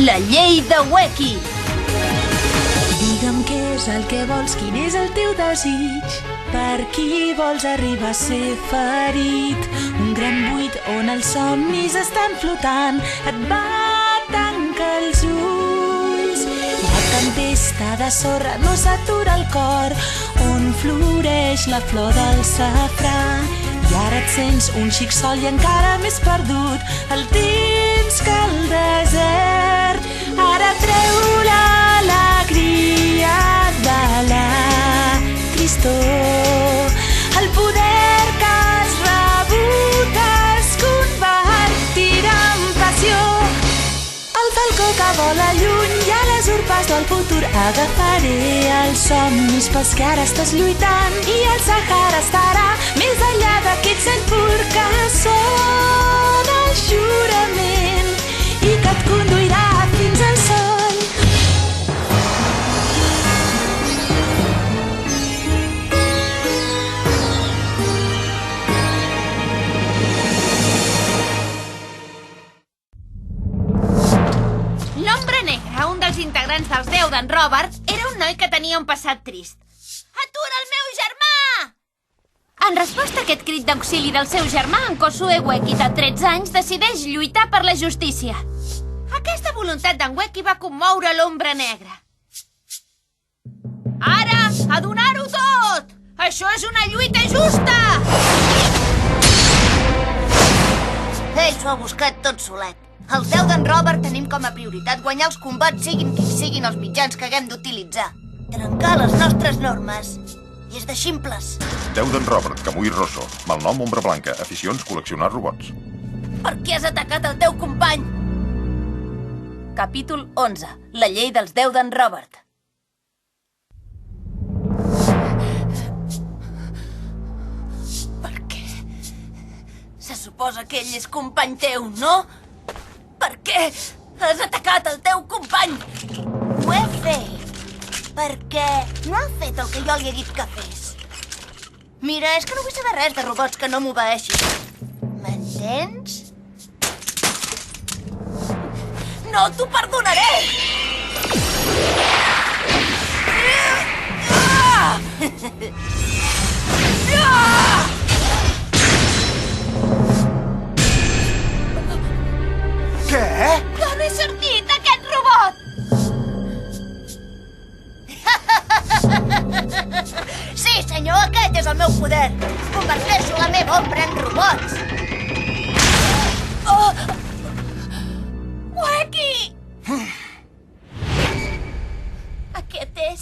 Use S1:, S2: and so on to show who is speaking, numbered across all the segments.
S1: La llei de Wacky.
S2: Digue'm què és el que vols, quin és el teu desig. Per qui vols arribar a ser ferit? Un gran buit on els somnis estan flotant. Et va tancar els ulls. La tempesta de sorra no s'atura al cor, on floreix la flor del safrà. I ara et sents un xic sol i encara més perdut. El temps que el desert ara treu l'alegria de la tristor. El poder que has rebut es convertirà en passió. El falcó que vola lluny i a les urpes del futur agafaré els somnis pels que ara estàs lluitant. I el Sàhara estarà més enllà d'aquest cel pur que sona el jurament i que et conduirà fins al sol.
S1: L'Ombra Negra, un dels integrants dels 10 d'en Robert, era un noi que tenia un passat trist. Atura el meu germà! En resposta a aquest crit d'auxili del seu germà, en Kosuke Wacky, de 13 anys, decideix lluitar per la justícia. Aquesta voluntat d'en Wacky va commoure l'Ombra Negra. Ara, a donar-ho tot! Això és una lluita justa!
S3: Ell s'ho ha buscat tot solet. Els 10 d'en Robert tenim com a prioritat guanyar els combats siguin quins siguin els mitjans que haguem d'utilitzar. Trencar les nostres normes. I és de ximples.
S4: 10 d'en Robert, Kamui Rosso. Malnom Ombra Blanca. Aficions col·leccionar robots.
S3: Per què has atacat el teu company?
S1: Capítol 11. La llei dels 10 d'en Robert.
S3: Per què? Se suposa que ell és company teu, no? Per què has atacat el teu company? Ho he fet perquè no ha fet el que jo li he dit que fes. Mira, és que no vull saber res de robots que no m'obeeixin. M'entens? No t'ho perdonaré!
S5: Què?
S1: D'on he sortit, aquest robot?
S3: Sí, senyor, aquest és el meu poder. Converteixo la meva ombra en robots. Oh!
S1: Wacky! Aquest és...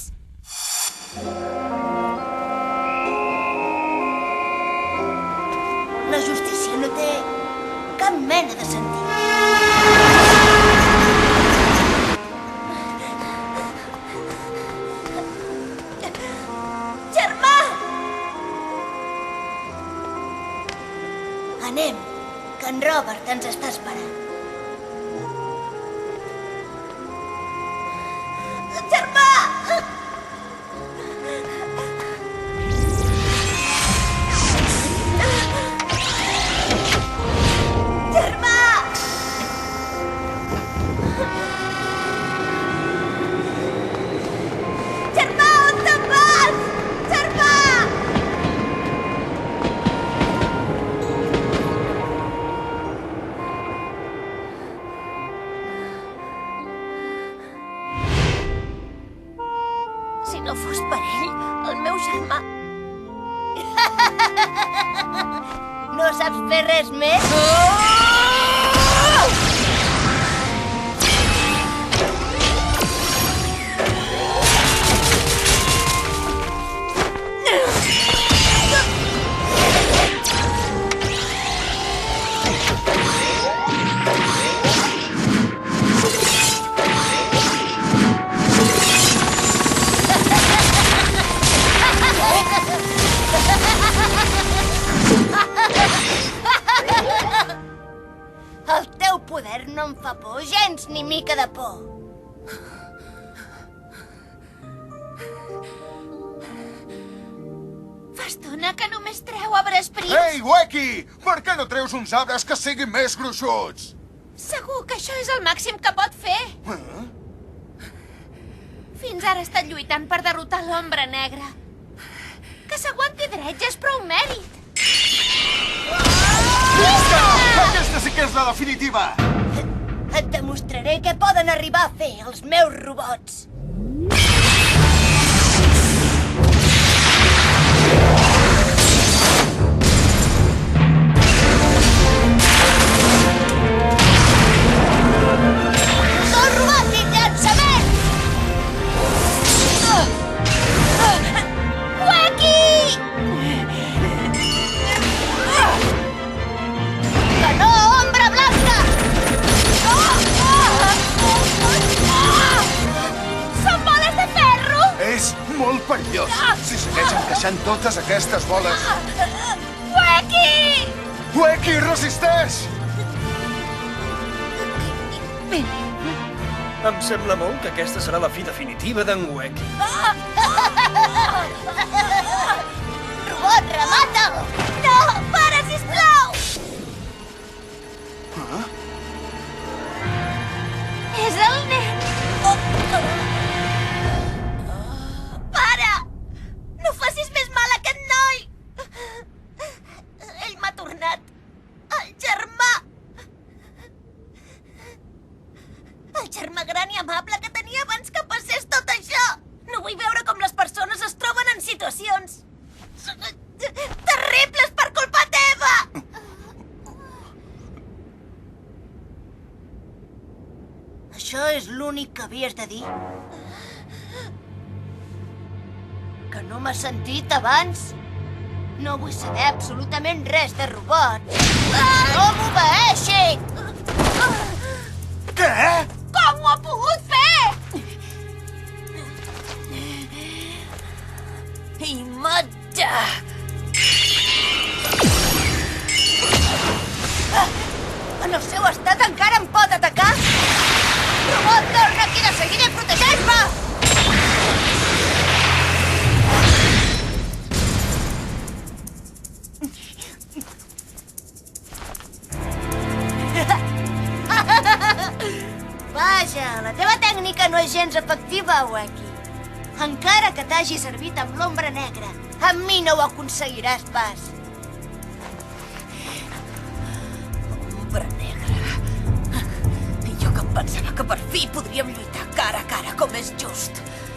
S3: La justícia no té cap mena de sentit. Germà! Anem, que en Robert ens està esperant. Germà! Germà! Germà, on te'n vas? Germà! Si no fos per ell, el meu germà... No saps fer res més? El teu poder no em fa por, gens ni mica de por.
S1: Fa estona que només treu arbres prims.
S5: Ei, Wacky! Per què no treus uns arbres que siguin més gruixuts?
S1: Segur que això és el màxim que pot fer. Fins ara ha estat lluitant per derrotar l'Ombra Negra. Que s'aguanti dret ja és prou mèrit.
S5: Aquesta sí que és la definitiva!
S3: Et demostraré què poden arribar a fer els meus robots. Motor robòtic, llançament!
S1: Wacky!
S3: Canó ombra blanca!
S1: Són boles de ferro!
S5: És molt perillós. Si segueix encaixant totes aquestes boles...
S1: Wacky!
S5: Wacky, resisteix!
S6: Em sembla molt que aquesta serà la fi definitiva d'en Wacky.
S3: Robot, remata'l!
S1: No! Para, sisplau! És el nen! Para! No facis més mal a aquest noi!
S3: Ell m'ha tornat el germà! El germà gran i amable que tenia abans que passés tot això! No vull veure com les persones es troben en situacions terribles per culpa teva! Això és l'únic que havies de dir? Que no m'has sentit abans? No vull saber absolutament res de robots. No m'obeeixi!
S5: Què?
S1: Com ho ha pogut fer?
S3: Imatge! En el seu estat encara em pot atacar? Robot, torna aquí de seguida i protegeix-me! Vaja, la teva tècnica no és gens efectiva, Wacky. Encara que t'hagi servit amb l'Ombra Negra, amb mi no ho aconseguiràs pas. Ombra Negra. I jo que em pensava que per fi podríem lluitar cara a cara, com és just.